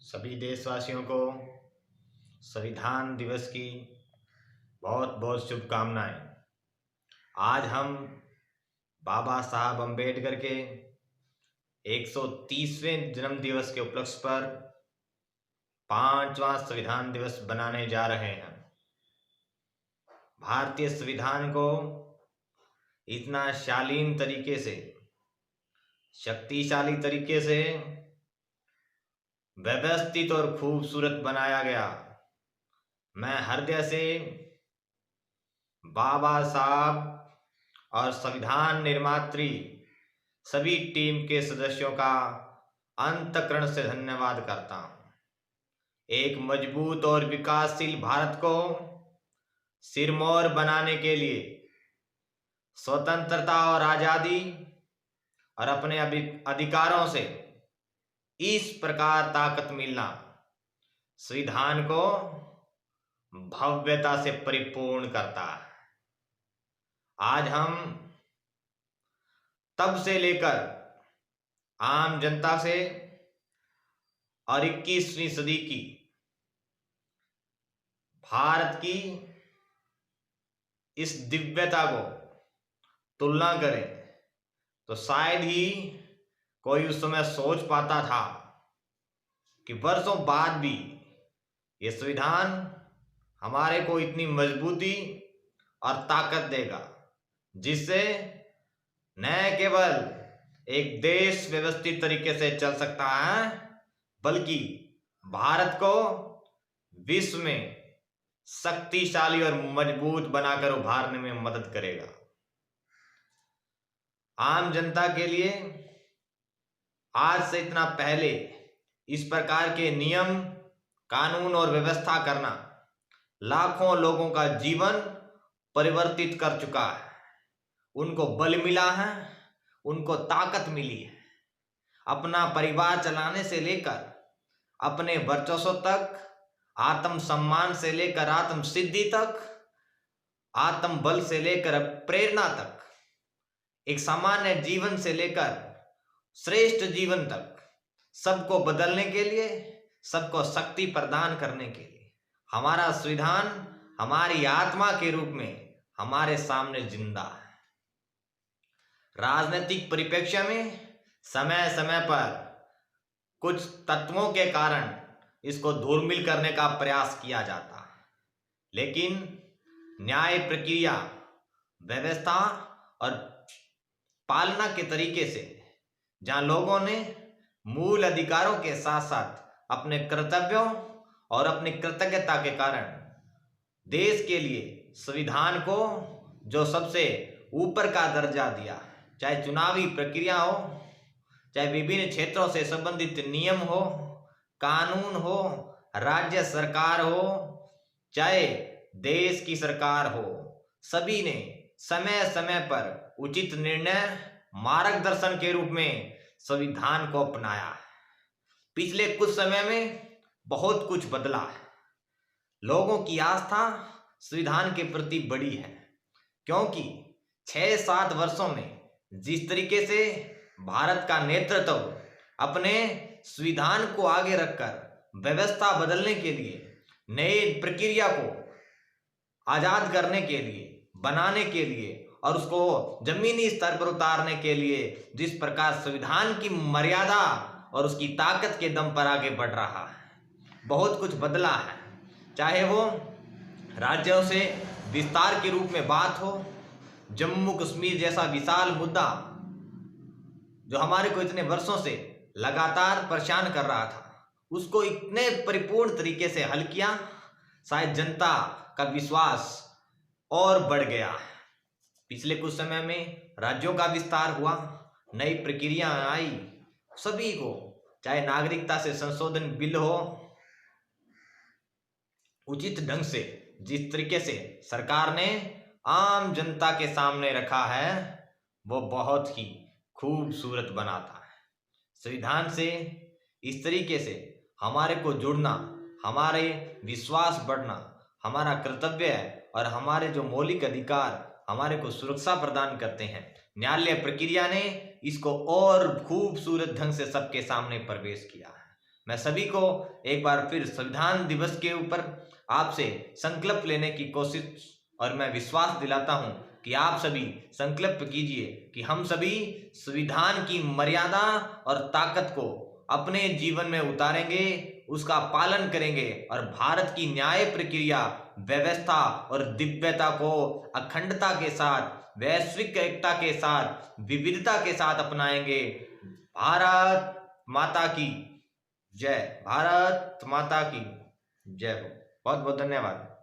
सभी देशवासियों को संविधान दिवस की बहुत बहुत शुभकामनाएं। आज हम बाबा साहब अम्बेडकर के 130वें जन्म दिवस के उपलक्ष्य पर 5वां संविधान दिवस बनाने जा रहे हैं। भारतीय संविधान को इतना शालीन तरीके से, शक्तिशाली तरीके से व्यवस्थित और खूबसूरत बनाया गया। मैं हृदय से बाबा साहब और संविधान निर्मात्री सभी टीम के सदस्यों का अंतःकरण से धन्यवाद करता हूं। एक मजबूत और विकासशील भारत को सिरमौर बनाने के लिए स्वतंत्रता और आजादी और अपने अधिकारों से इस प्रकार ताकत मिलना संविधान को भव्यता से परिपूर्ण करता है। आज हम तब से लेकर आम जनता से और 21वीं सदी की भारत की इस दिव्यता को तुलना करें तो शायद ही कोई उस समय सोच पाता था कि वर्षों बाद भी ये संविधान हमारे को इतनी मजबूती और ताकत देगा, जिससे न केवल एक देश व्यवस्थित तरीके से चल सकता है, बल्कि भारत को विश्व में शक्तिशाली और मजबूत बनाकर उभारने में मदद करेगा। आम जनता के लिए आज से इतना पहले इस प्रकार के नियम, कानून और व्यवस्था करना लाखों लोगों का जीवन परिवर्तित कर चुका है। उनको बल मिला है, उनको ताकत मिली है। अपना परिवार चलाने से लेकर अपने वर्चस्व तक, आत्म सम्मान से लेकर आत्म सिद्धि तक, आत्म बल से लेकर प्रेरणा तक, एक सामान्य जीवन से लेकर श्रेष्ठ जीवन तक, सबको बदलने के लिए, सबको शक्ति प्रदान करने के लिए हमारा संविधान हमारी आत्मा के रूप में हमारे सामने जिंदा है। राजनीतिक परिप्रेक्ष्य में समय समय पर कुछ तत्वों के कारण इसको धूमिल करने का प्रयास किया जाता है, लेकिन न्याय प्रक्रिया, व्यवस्था और पालना के तरीके से जहां लोगों ने मूल अधिकारों के साथ साथ अपने कर्तव्यों और अपनी कृतज्ञता के कारण देश के लिए संविधान को जो सबसे ऊपर का दर्जा दिया, चाहे चुनावी प्रक्रिया हो, चाहे विभिन्न क्षेत्रों से संबंधित नियम हो, कानून हो, राज्य सरकार हो, चाहे देश की सरकार हो, सभी ने समय समय पर उचित निर्णय, मार्गदर्शन के रूप में संविधान को अपनाया है। पिछले कुछ समय में बहुत कुछ बदला है। लोगों की आस्था संविधान के प्रति बढ़ी है, क्योंकि 6-7 वर्षों में जिस तरीके से भारत का नेतृत्व अपने संविधान को आगे रखकर व्यवस्था बदलने के लिए, नए प्रक्रिया को आजाद करने के लिए, बनाने के लिए और उसको जमीनी स्तर पर उतारने के लिए जिस प्रकार संविधान की मर्यादा और उसकी ताकत के दम पर आगे बढ़ रहा है, बहुत कुछ बदला है। चाहे वो राज्यों से विस्तार के रूप में बात हो, जम्मू कश्मीर जैसा विशाल मुद्दा जो हमारे को इतने वर्षों से लगातार परेशान कर रहा था, उसको इतने परिपूर्ण तरीके से हल किया, शायद जनता का विश्वास और बढ़ गया। पिछले कुछ समय में राज्यों का विस्तार हुआ, नई प्रक्रिया आई, सभी को, चाहे नागरिकता से संशोधन बिल हो, उचित ढंग से जिस तरीके से सरकार ने आम जनता के सामने रखा है, वो बहुत ही खूबसूरत बनाता है। संविधान से इस तरीके से हमारे को जुड़ना, हमारे विश्वास बढ़ना, हमारा कर्तव्य है और हमारे जो मौलिक अधिकार हमारे को सुरक्षा प्रदान करते हैं। न्यायालय प्रक्रिया ने इसको और खूबसूरत ढंग से सबके सामने प्रवेश किया है। मैं सभी को एक बार फिर संविधान दिवस के ऊपर आपसे संकल्प लेने की कोशिश और मैं विश्वास दिलाता हूं कि आप सभी संकल्प कीजिए कि हम सभी संविधान की मर्यादा और ताकत को अपने जीवन में उतारेंगे, उसका पालन करेंगे और भारत की न्याय प्रक्रिया, व्यवस्था और दिव्यता को अखंडता के साथ, वैश्विक एकता के साथ, विविधता के साथ अपनाएंगे। भारत माता की जय। भारत माता की जय हो। बहुत बहुत धन्यवाद।